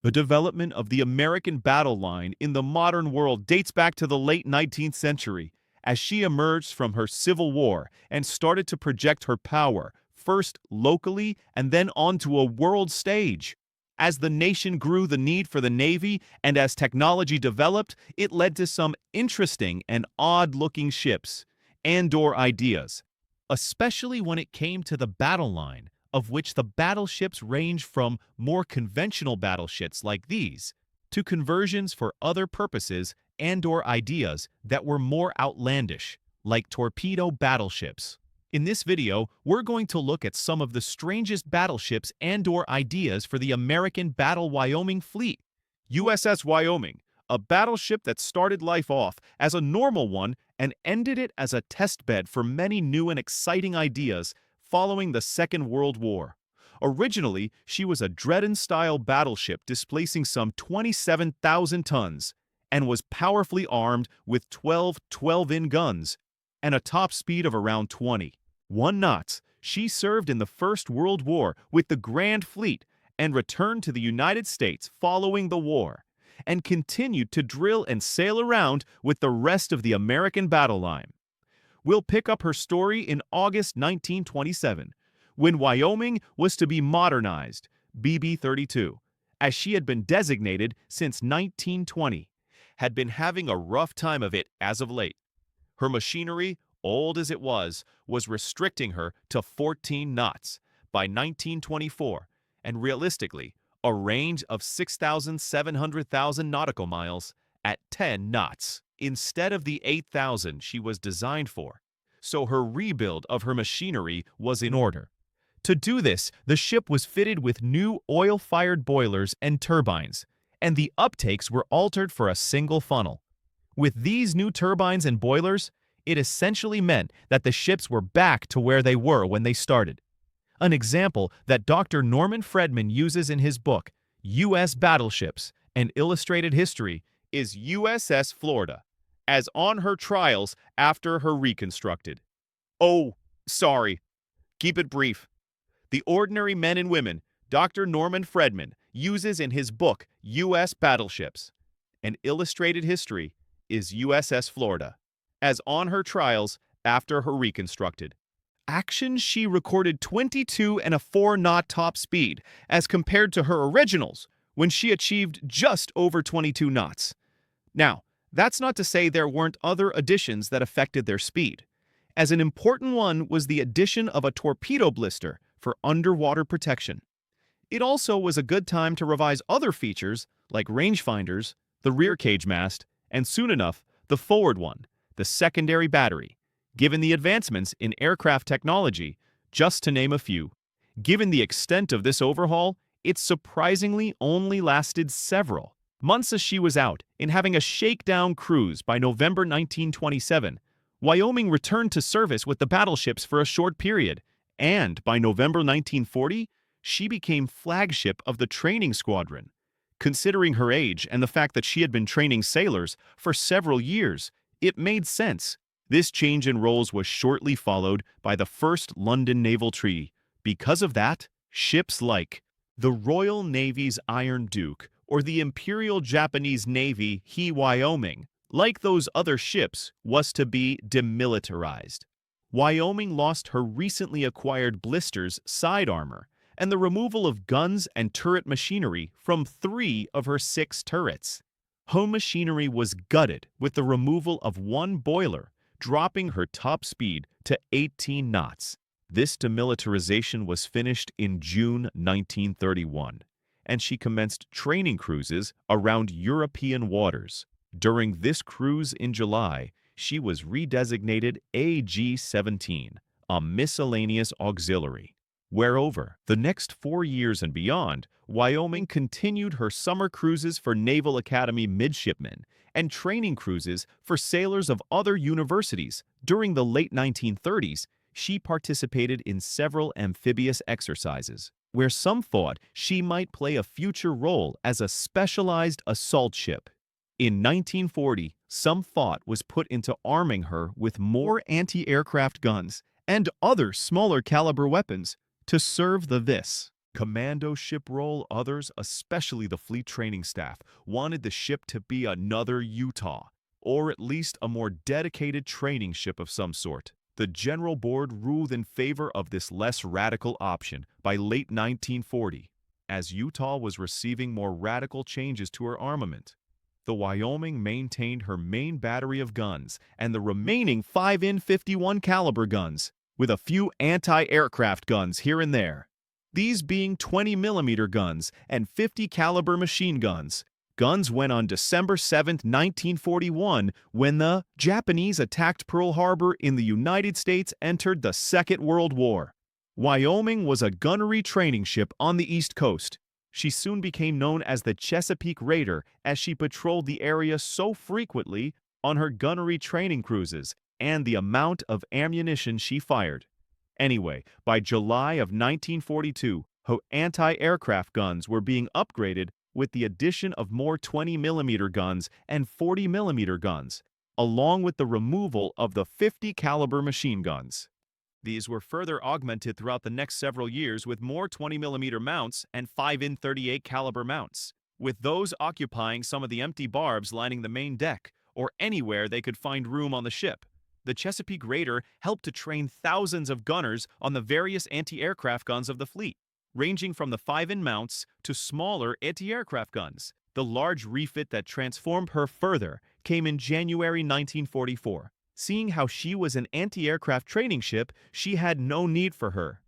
The development of the American battle line in the modern world dates back to the late 19th century, as she emerged from her Civil War and started to project her power, first locally and then onto a world stage. As the nation grew the need for the Navy and as technology developed, it led to some interesting and odd-looking ships and/or ideas, especially when it came to the battle line, of which the battleships range from more conventional battleships like these to conversions for other purposes and/or ideas that were more outlandish, like torpedo battleships. In this video, we're going to look at some of the strangest battleships and/or ideas for the American Battle Wyoming fleet. USS Wyoming, a battleship that started life off as a normal one and ended it as a testbed for many new and exciting ideas following the Second World War. Originally, she was a Dreadnought-style battleship displacing some 27,000 tons and was powerfully armed with 12 12-in guns and a top speed of around 21 knots. She served in the First World War with the Grand Fleet and returned to the United States following the war, and continued to drill and sail around with the rest of the American battle line. We'll pick up her story in August 1927, when Wyoming was to be modernized, BB-32, as she had been designated since 1920, had been having a rough time of it as of late. Her machinery, old as it was restricting her to 14 knots by 1924, and realistically, a range of 6,700,000 nautical miles at 10 knots, instead of the 8,000 she was designed for. So her rebuild of her machinery was in order. To do this, the ship was fitted with new oil-fired boilers and turbines, and the uptakes were altered for a single funnel. With these new turbines and boilers, it essentially meant that the ships were back to where they were when they started. An example that Dr. Norman Fredman uses in his book, U.S. Battleships, An Illustrated History, is USS Florida, as on her trials after her reconstructed. Oh, sorry. Keep it brief. The ordinary men and women Dr. Norman Fredman uses in his book, U.S. Battleships, An Illustrated History, is USS Florida, as on her trials after her reconstructed. Actions, she recorded 22 and a 4-knot top speed as compared to her originals when she achieved just over 22 knots. Now, that's not to say there weren't other additions that affected their speed, as an important one was the addition of a torpedo blister for underwater protection. It also was a good time to revise other features like rangefinders, the rear cage mast, and soon enough, the forward one, the secondary battery, given the advancements in aircraft technology, just to name a few. Given the extent of this overhaul, it surprisingly only lasted several months as she was out in having a shakedown cruise. By November 1927, Wyoming returned to service with the battleships for a short period, and by November 1940, she became flagship of the training squadron. Considering her age and the fact that she had been training sailors for several years, it made sense. This change in roles was shortly followed by the First London Naval Treaty. Because of that, ships like the Royal Navy's Iron Duke or the Imperial Japanese Navy He Wyoming, like those other ships, was to be demilitarized. Wyoming lost her recently acquired blisters side armor and the removal of guns and turret machinery from 3 of her 6 turrets. Home machinery was gutted with the removal of 1 boiler, dropping her top speed to 18 knots. This demilitarization was finished in June 1931, and she commenced training cruises around European waters. During this cruise in July, she was redesignated AG-17, a miscellaneous auxiliary. Whereover, the next 4 years and beyond, Wyoming continued her summer cruises for Naval Academy midshipmen and training cruises for sailors of other universities. During the late 1930s, she participated in several amphibious exercises, where some thought she might play a future role as a specialized assault ship. In 1940, some thought was put into arming her with more anti-aircraft guns and other smaller caliber weapons to serve the Commando ship role, others, especially the fleet training staff, wanted the ship to be another Utah, or at least a more dedicated training ship of some sort. The General Board ruled in favor of this less radical option by late 1940, as Utah was receiving more radical changes to her armament. The Wyoming maintained her main battery of guns and the remaining 5 51 caliber guns, with a few anti-aircraft guns here and there. These being 20mm guns and 50 caliber machine guns. Guns went on December 7, 1941, when the Japanese attacked Pearl Harbor in the United States entered the Second World War. Wyoming was a gunnery training ship on the East Coast. She soon became known as the Chesapeake Raider as she patrolled the area so frequently on her gunnery training cruises and the amount of ammunition she fired. Anyway, by July of 1942, her anti-aircraft guns were being upgraded with the addition of more 20mm guns and 40mm guns, along with the removal of the 50 caliber machine guns. These were further augmented throughout the next several years with more 20mm mounts and 5 38 caliber mounts, with those occupying some of the empty barbs lining the main deck or anywhere they could find room on the ship. The Chesapeake Raider helped to train thousands of gunners on the various anti-aircraft guns of the fleet, ranging from the 5 mounts to smaller anti-aircraft guns. The large refit that transformed her further came in January 1944. Seeing how she was an anti-aircraft training ship, she had no need for her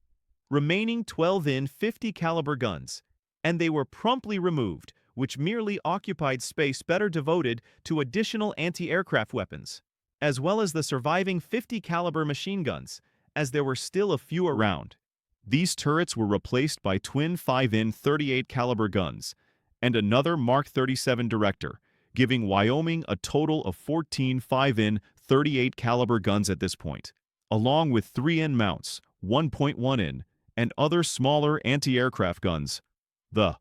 remaining 12 50 caliber guns, and they were promptly removed, which merely occupied space better devoted to additional anti-aircraft weapons, as well as the surviving 50 caliber machine guns, as there were still a few around. These turrets were replaced by twin 5 38 caliber guns and another Mark 37 Director, giving Wyoming a total of 14 5 38 caliber guns at this point, along with 3 mounts, 1.1 and other smaller anti-aircraft guns. The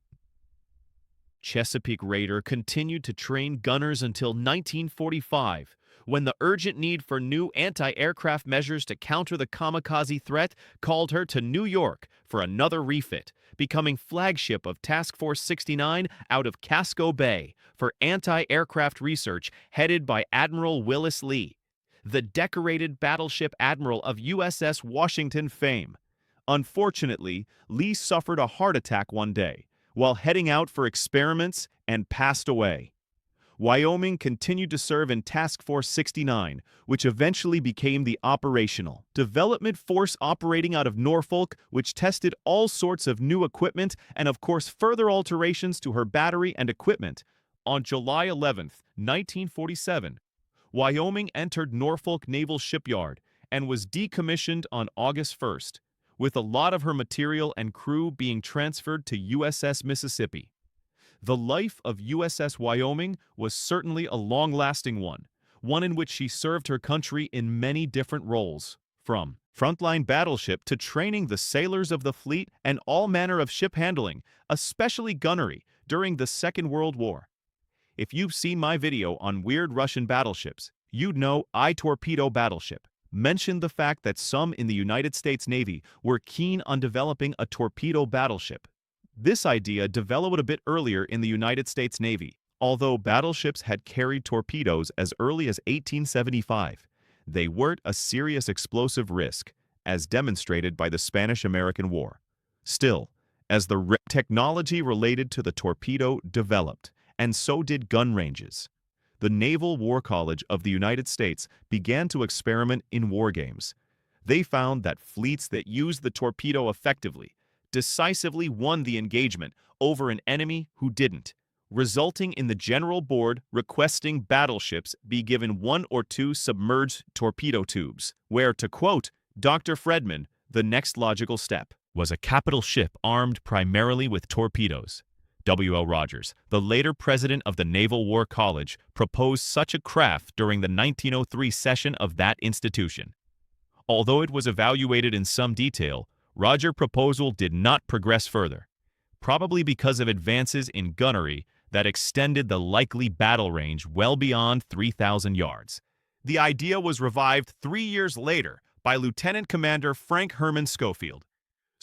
Chesapeake Raider continued to train gunners until 1945, when the urgent need for new anti-aircraft measures to counter the kamikaze threat called her to New York for another refit, becoming flagship of Task Force 69 out of Casco Bay for anti-aircraft research headed by Admiral Willis Lee, the decorated battleship admiral of USS Washington fame. Unfortunately, Lee suffered a heart attack one day while heading out for experiments and passed away. Wyoming continued to serve in Task Force 69, which eventually became the Operational Development Force operating out of Norfolk, which tested all sorts of new equipment and, of course, further alterations to her battery and equipment. On July 11, 1947, Wyoming entered Norfolk Naval Shipyard and was decommissioned on August 1st, with a lot of her material and crew being transferred to USS Mississippi. The life of USS Wyoming was certainly a long-lasting one in which she served her country in many different roles, from frontline battleship to training the sailors of the fleet and all manner of ship handling, especially gunnery, during the Second World War. If you've seen my video on weird Russian battleships, you'd know I Torpedo battleship mentioned the fact that some in the United States Navy were keen on developing a torpedo battleship. This idea developed a bit earlier in the United States Navy. Although battleships had carried torpedoes as early as 1875, they weren't a serious explosive risk, as demonstrated by the Spanish-American War. Still, as the technology related to the torpedo developed, and so did gun ranges, the Naval War College of the United States began to experiment in war games. They found that fleets that used the torpedo effectively decisively won the engagement over an enemy who didn't, resulting in the General Board requesting battleships be given 1 or 2 submerged torpedo tubes, where, to quote Dr. Fredman, the next logical step was a capital ship armed primarily with torpedoes. W.L. Rogers, the later president of the Naval War College, proposed such a craft during the 1903 session of that institution. Although it was evaluated in some detail, Rogers' proposal did not progress further, probably because of advances in gunnery that extended the likely battle range well beyond 3,000 yards. The idea was revived 3 years later by Lieutenant Commander Frank Herman Schofield.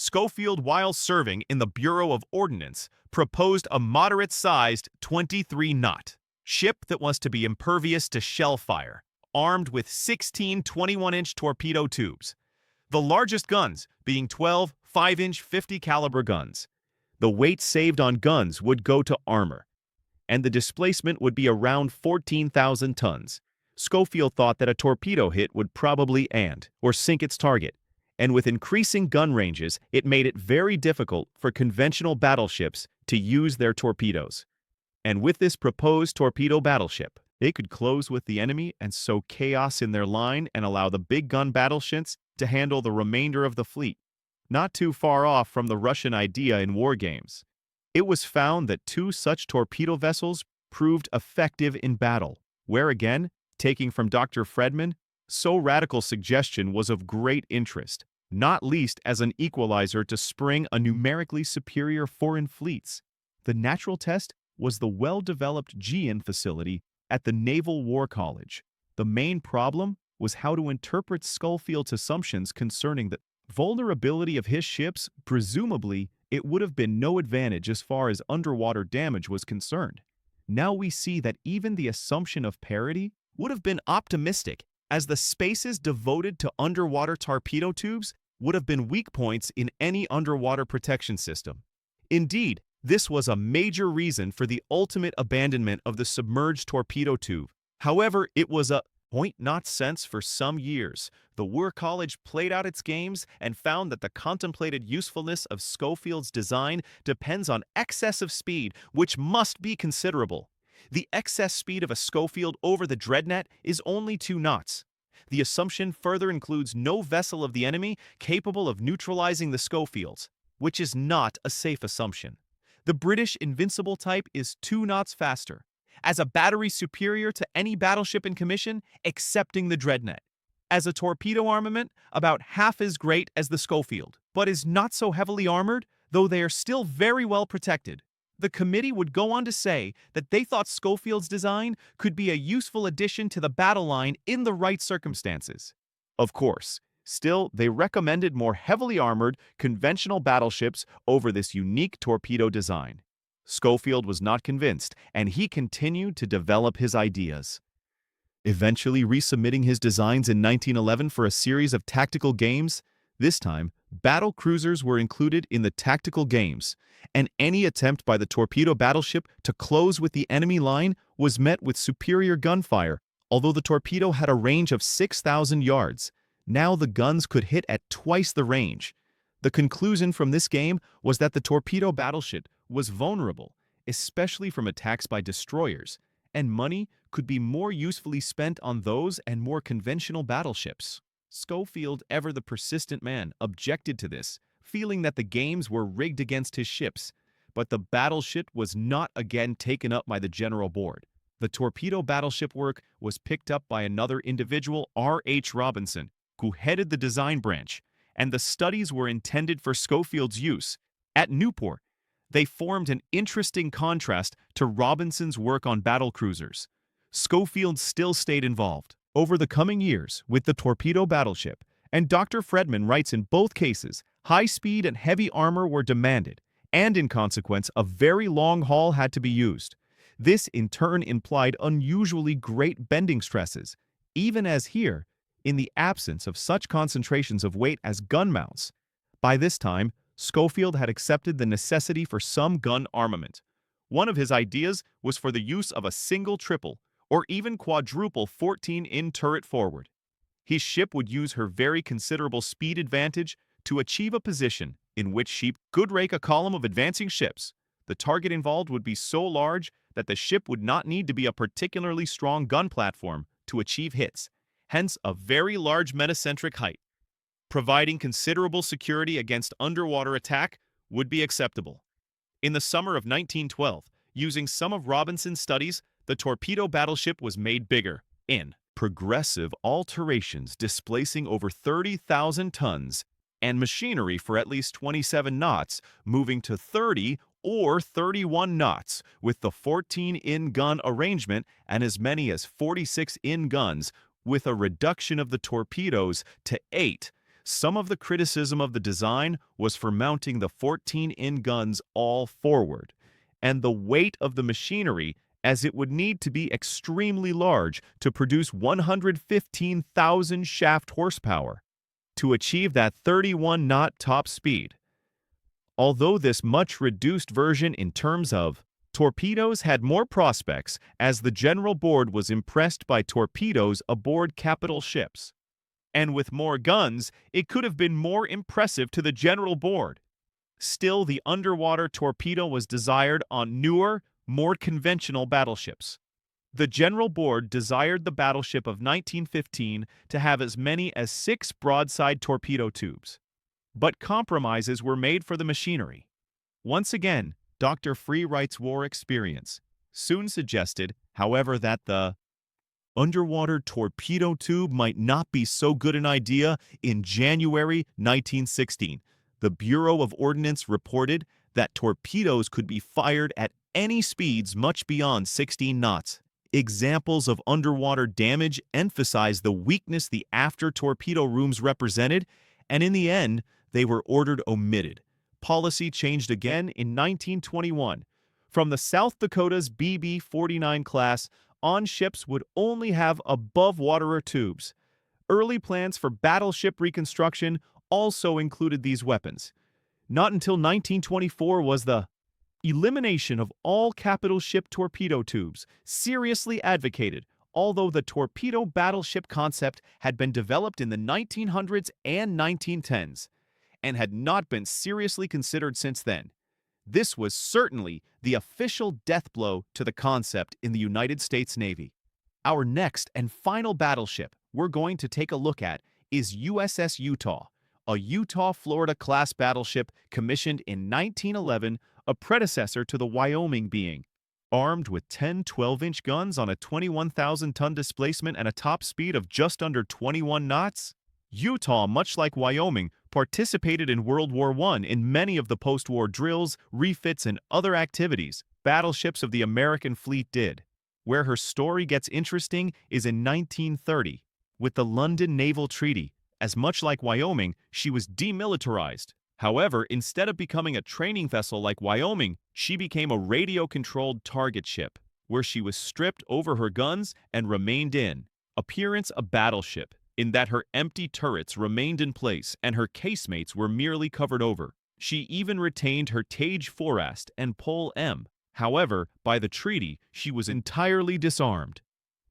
Schofield, while serving in the Bureau of Ordnance, proposed a moderate-sized 23-knot ship that was to be impervious to shell fire, armed with 16 21-inch torpedo tubes, the largest guns being 12 5-inch 50-caliber guns. The weight saved on guns would go to armor, and the displacement would be around 14,000 tons. Schofield thought that a torpedo hit would probably or sink its target, and with increasing gun ranges, it made it very difficult for conventional battleships to use their torpedoes. And with this proposed torpedo battleship, they could close with the enemy and sow chaos in their line and allow the big gun battleships to handle the remainder of the fleet. Not too far off from the Russian idea in war games. It was found that 2 such torpedo vessels proved effective in battle, where again, taking from Dr. Fredman, so radical suggestion was of great interest, not least as an equalizer to spring a numerically superior foreign fleets. The natural test was the well-developed GN facility at the Naval War College. The main problem was how to interpret Schofield's assumptions concerning the vulnerability of his ships. Presumably, it would have been no advantage as far as underwater damage was concerned. Now we see that even the assumption of parity would have been optimistic, as the spaces devoted to underwater torpedo tubes would have been weak points in any underwater protection system. Indeed, this was a major reason for the ultimate abandonment of the submerged torpedo tube. However, it was a point-not sense for some years. The War College played out its games and found that the contemplated usefulness of Schofield's design depends on excessive speed, which must be considerable. The excess speed of a Schofield over the Dreadnought is only 2 knots. The assumption further includes no vessel of the enemy capable of neutralizing the Schofields, which is not a safe assumption. The British Invincible type is 2 knots faster, as a battery superior to any battleship in commission, excepting the Dreadnought. As a torpedo armament, about half as great as the Schofield, but is not so heavily armored, though they are still very well protected. The committee would go on to say that they thought Schofield's design could be a useful addition to the battle line in the right circumstances. Of course, still, they recommended more heavily armored, conventional battleships over this unique torpedo design. Schofield was not convinced, and he continued to develop his ideas. Eventually resubmitting his designs in 1911 for a series of tactical games, this time, battle cruisers were included in the tactical games, and any attempt by the torpedo battleship to close with the enemy line was met with superior gunfire. Although the torpedo had a range of 6,000 yards, now the guns could hit at twice the range. The conclusion from this game was that the torpedo battleship was vulnerable, especially from attacks by destroyers, and money could be more usefully spent on those and more conventional battleships. Schofield, ever the persistent man, objected to this, feeling that the games were rigged against his ships, but the battleship was not again taken up by the General Board. The torpedo battleship work was picked up by another individual, R.H. Robinson, who headed the design branch, and the studies were intended for Schofield's use. At Newport, they formed an interesting contrast to Robinson's work on battle cruisers. Schofield still stayed involved over the coming years with the torpedo battleship, and Dr. Fredman writes in both cases, high speed and heavy armor were demanded, and in consequence, a very long haul had to be used. This in turn implied unusually great bending stresses, even as here, in the absence of such concentrations of weight as gun mounts. By this time, Schofield had accepted the necessity for some gun armament. One of his ideas was for the use of a single triple, or even quadruple 14-in turret forward. His ship would use her very considerable speed advantage to achieve a position in which she could rake a column of advancing ships. The target involved would be so large that the ship would not need to be a particularly strong gun platform to achieve hits, hence a very large metacentric height. Providing considerable security against underwater attack would be acceptable. In the summer of 1912, using some of Robinson's studies, the torpedo battleship was made bigger, in progressive alterations displacing over 30,000 tons, and machinery for at least 27 knots, moving to 30 or 31 knots, with the 14-in gun arrangement and as many as 46-in guns, with a reduction of the torpedoes to 8. Some of the criticism of the design was for mounting the 14-in guns all forward, and the weight of the machinery, as it would need to be extremely large to produce 115,000 shaft horsepower to achieve that 31-knot top speed. Although this much reduced version in terms of torpedoes had more prospects, as the General Board was impressed by torpedoes aboard capital ships. And with more guns, it could have been more impressive to the General Board. Still, the underwater torpedo was desired on newer, more conventional battleships. The General Board desired the battleship of 1915 to have as many as 6 broadside torpedo tubes. But compromises were made for the machinery. Once again, Dr. Freewright's war experience soon suggested, however, that the underwater torpedo tube might not be so good an idea. In January 1916, the Bureau of Ordnance reported that torpedoes could be fired at any speeds much beyond 16 knots. Examples of underwater damage emphasized the weakness the after torpedo rooms represented, and in the end, they were ordered omitted. Policy changed again in 1921. From the South Dakota's BB-49 class, on ships would only have above-water tubes. Early plans for battleship reconstruction also included these weapons. Not until 1924 was the elimination of all capital ship torpedo tubes seriously advocated, although the torpedo battleship concept had been developed in the 1900s and 1910s and had not been seriously considered since then. This was certainly the official death blow to the concept in the United States Navy. Our next and final battleship we're going to take a look at is USS Utah, a Utah, Florida-class battleship commissioned in 1911, a predecessor to the Wyoming being. Armed with 10 12-inch guns on a 21,000-ton displacement and a top speed of just under 21 knots, Utah, much like Wyoming, participated in World War I in many of the post-war drills, refits, and other activities battleships of the American fleet did. Where her story gets interesting is in 1930, with the London Naval Treaty, as much like Wyoming, she was demilitarized. However, instead of becoming a training vessel like Wyoming, she became a radio-controlled target ship, where she was stripped over her guns and remained in. Appearance: a battleship, in that her empty turrets remained in place and her casemates were merely covered over. She even retained her Tage foremast and pole M. However, by the treaty, she was entirely disarmed.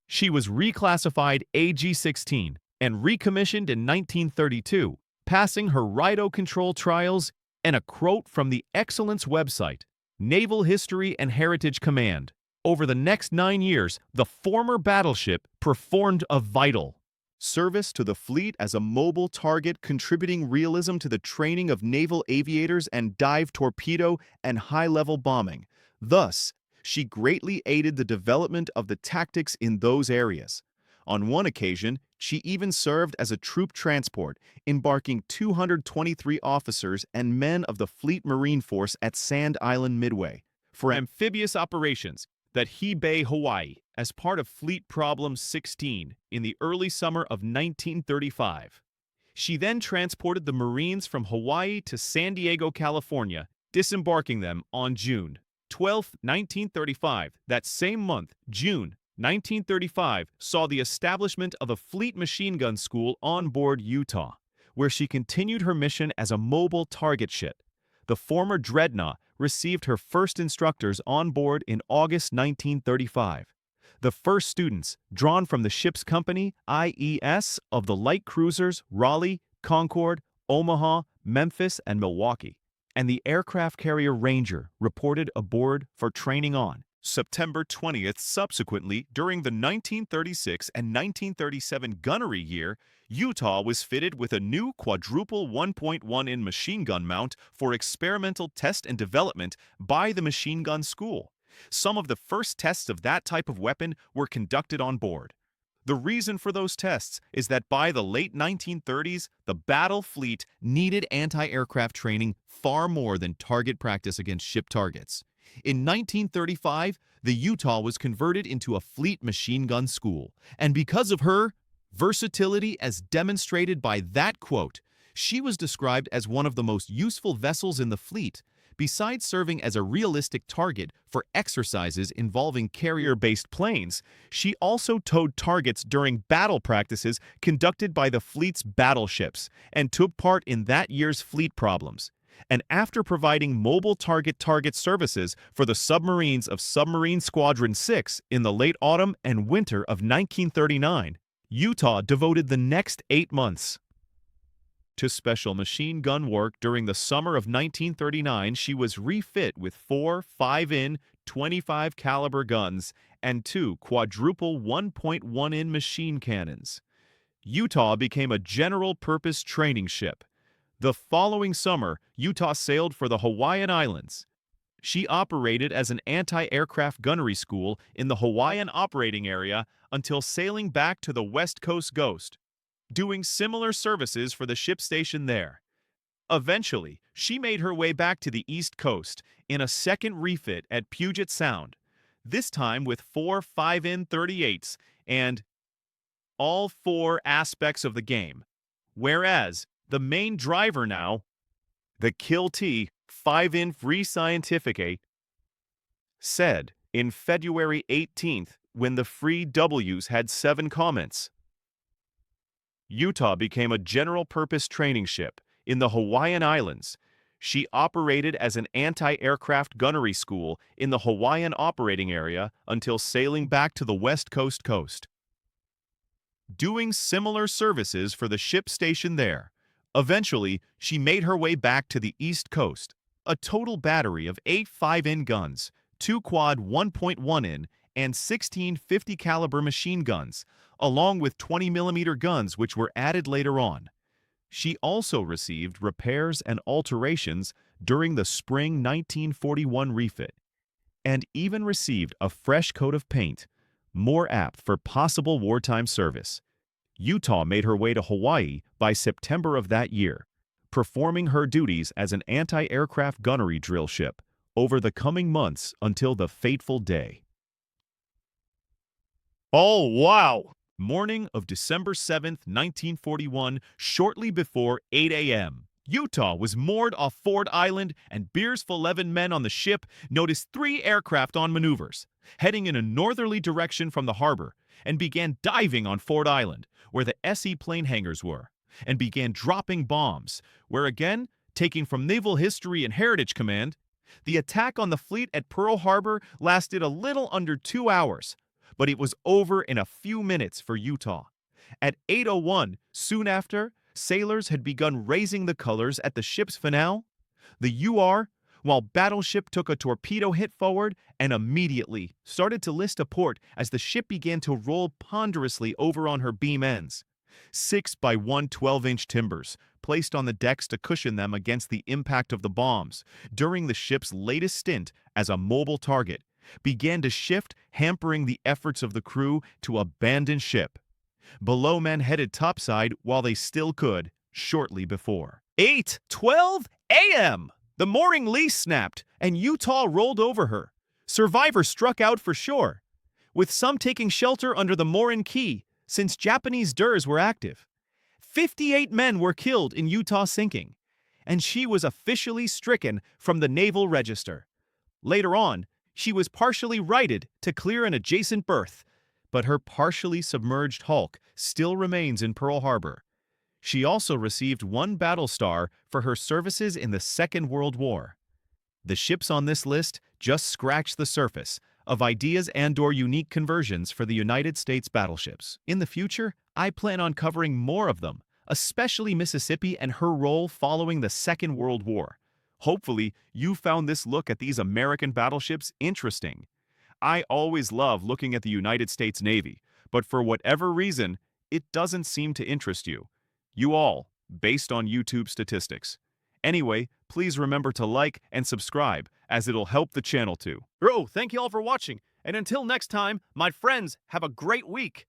She was reclassified AG-16 and recommissioned in 1932, passing her RIDO control trials, and a quote from the Excellence website, Naval History and Heritage Command. Over the next 9 years, the former battleship performed a vital service to the fleet as a mobile target, contributing realism to the training of naval aviators and dive torpedo and high-level bombing. Thus, she greatly aided the development of the tactics in those areas. On one occasion, she even served as a troop transport, embarking 223 officers and men of the Fleet Marine Force at Sand Island Midway for amphibious operations at Hebe, Hawaii, as part of Fleet Problem 16 in the early summer of 1935. She then transported the Marines from Hawaii to San Diego, California, disembarking them on June 12, 1935. That same month, June 1935, saw the establishment of a fleet machine gun school on board Utah, where she continued her mission as a mobile target ship. The former Dreadnought received her first instructors on board in August 1935. The first students, drawn from the ship's company, IES, of the light cruisers Raleigh, Concord, Omaha, Memphis, and Milwaukee, and the aircraft carrier Ranger reported aboard for training on September 20th. Subsequently, during the 1936 and 1937 gunnery year, Utah was fitted with a new quadruple 1.1-in machine gun mount for experimental test and development by the Machine Gun School. Some of the first tests of that type of weapon were conducted on board. The reason for those tests is that by the late 1930s, the battle fleet needed anti-aircraft training far more than target practice against ship targets. In 1935, the Utah was converted into a fleet machine gun school, and because of her versatility as demonstrated by that quote, She was described as one of the most useful vessels in the fleet, besides serving as a realistic target for exercises involving carrier-based planes. She also towed targets during battle practices conducted by the fleet's battleships and took part in that year's fleet problems. And after providing mobile target services for the submarines of Submarine Squadron 6 in the late autumn and winter of 1939, Utah devoted the next 8 months to special machine gun work. During the summer of 1939, she was refit with 4 5-in 25 caliber guns and 2 quadruple 1.1-in machine cannons. Utah became a general-purpose training ship. The following summer, Utah sailed for the Hawaiian Islands. She operated as an anti-aircraft gunnery school in the Hawaiian operating area until sailing back to the West Coast Ghost, doing similar services for the ship stationed there. Eventually, she made her way back to the East Coast in a second refit at Puget Sound, this time with 4 5-in 38s and all 4 aspects of the game, whereas the main driver now, the Kill T 5-in Free Scientific 8, said in February 18th when the Free Ws had 7 comments. Utah became a general-purpose training ship in the Hawaiian Islands. She operated as an anti-aircraft gunnery school in the Hawaiian operating area until sailing back to the West Coast, doing similar services for the ship stationed there. Eventually, she made her way back to the East Coast. A total battery of 8 5-in guns, 2 quad 1.1-in, and 16 50 caliber machine guns, along with 20mm guns which were added later on. She also received repairs and alterations during the spring 1941 refit, and even received a fresh coat of paint, more apt for possible wartime service. Utah made her way to Hawaii by September of that year, performing her duties as an anti-aircraft gunnery drill ship over the coming months until the fateful day. Oh, wow! Morning of December 7th, 1941, shortly before 8 a.m., Utah was moored off Ford Island, and Beers' 11 men on the ship noticed 3 aircraft on maneuvers, heading in a northerly direction from the harbor, and began diving on Ford Island, where the SE plane hangars were, and began dropping bombs, where again, taking from Naval History and Heritage Command, the attack on the fleet at Pearl Harbor lasted a little under 2 hours, but it was over in a few minutes for Utah. At 8:01, soon after, sailors had begun raising the colors at the ship's finale, the UR, while Battleship took a torpedo hit forward and immediately started to list a port as the ship began to roll ponderously over on her beam ends. 6 by 1 12-inch timbers, placed on the decks to cushion them against the impact of the bombs during the ship's latest stint as a mobile target, began to shift, hampering the efforts of the crew to abandon ship. Below men headed topside while they still could, shortly before 8:12 a.m. The mooring lease snapped, and Utah rolled over her. Survivors struck out for shore, with some taking shelter under the mooring quay, since Japanese DERs were active. 58 men were killed in Utah sinking, and she was officially stricken from the Naval Register. Later on, she was partially righted to clear an adjacent berth, but her partially submerged hulk still remains in Pearl Harbor. She also received 1 battle star for her services in the Second World War. The ships on this list just scratch the surface of ideas and/or unique conversions for the United States battleships. In the future, I plan on covering more of them, especially Mississippi and her role following the Second World War. Hopefully, you found this look at these American battleships interesting. I always love looking at the United States Navy, but for whatever reason, it doesn't seem to interest you. You all, based on YouTube statistics. Anyway, please remember to like and subscribe, as it'll help the channel too. Thank you all for watching, and until next time, my friends, have a great week.